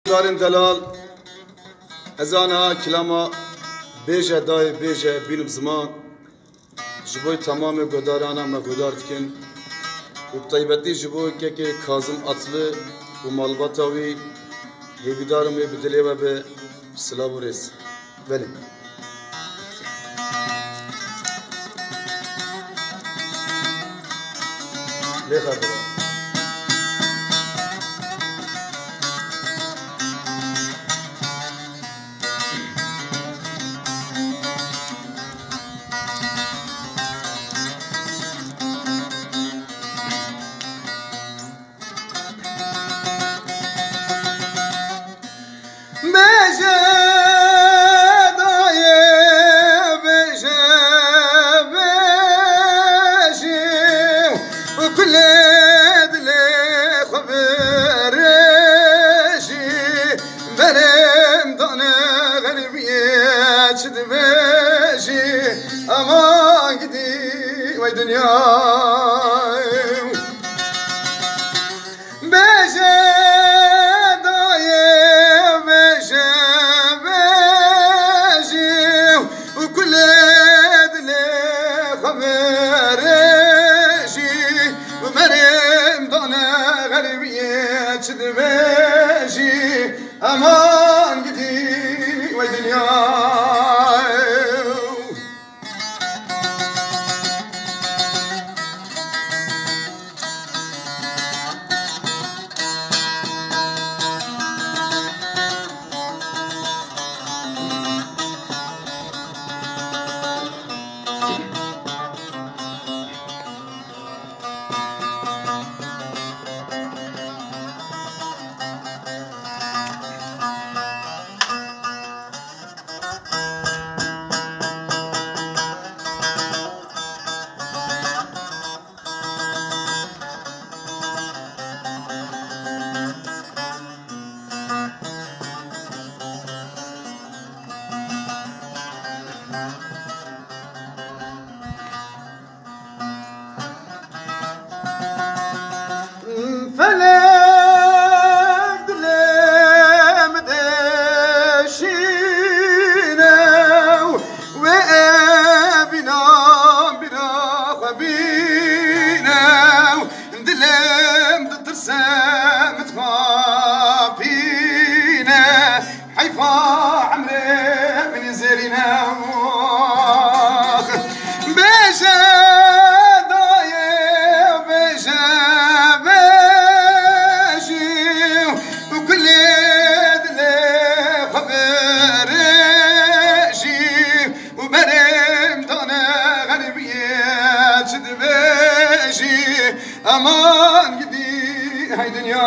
داریم دلال از آنها کلاما بیجه دای بیجه بینم زمان جبوی تمام گدارانه ما گدارد کن و بطیبتی جبوی که کازم اطله و مالباتاوی هیویدارم بدلی و به سلام و رس ولی لیخا برا Aman gidi vay dünya beje daye beje beje وكل دلي خبرجي ومريم دانا غربية تدبجي aman gidi vay dünya aman gidi hay dünya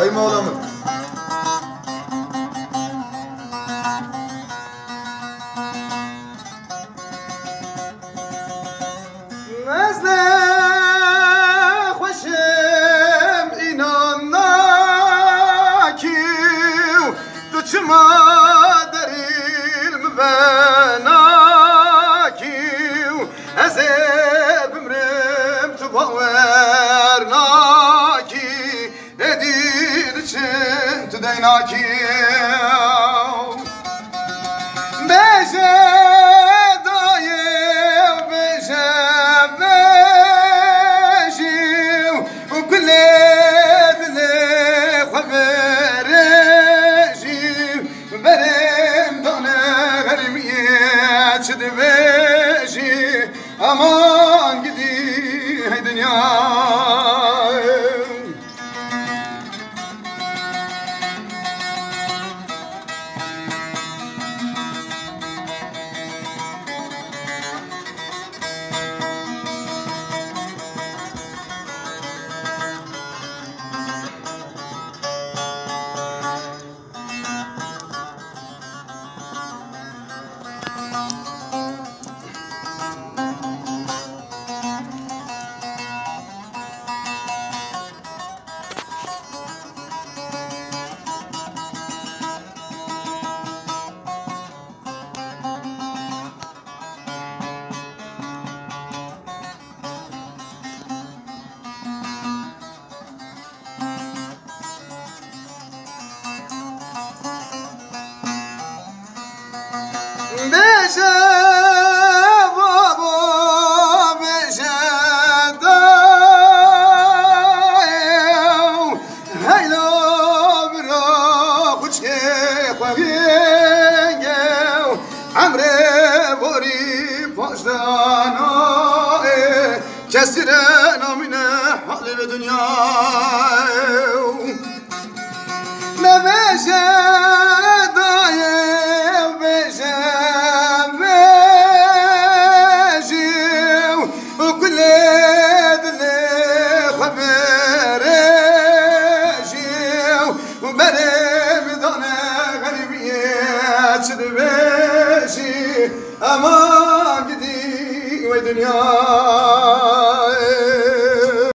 Ey mağlamın Nezle خوشم inanna ki Duçma deril mübena ki Ezeb ömrüm tubaverna ki Edil tüdeyna ki Beje daye beje beje وكل دلي خبرجي برم دانا غرمية تدبجي aman gidi hay dünya beje baba beje da haylo bro kuchke khwenge amre bori pojdana kesire namine hali ve dünya ne beje daye beje beje kul dile khabere bere midane garibiyet çdbeji ama gidi ve dünya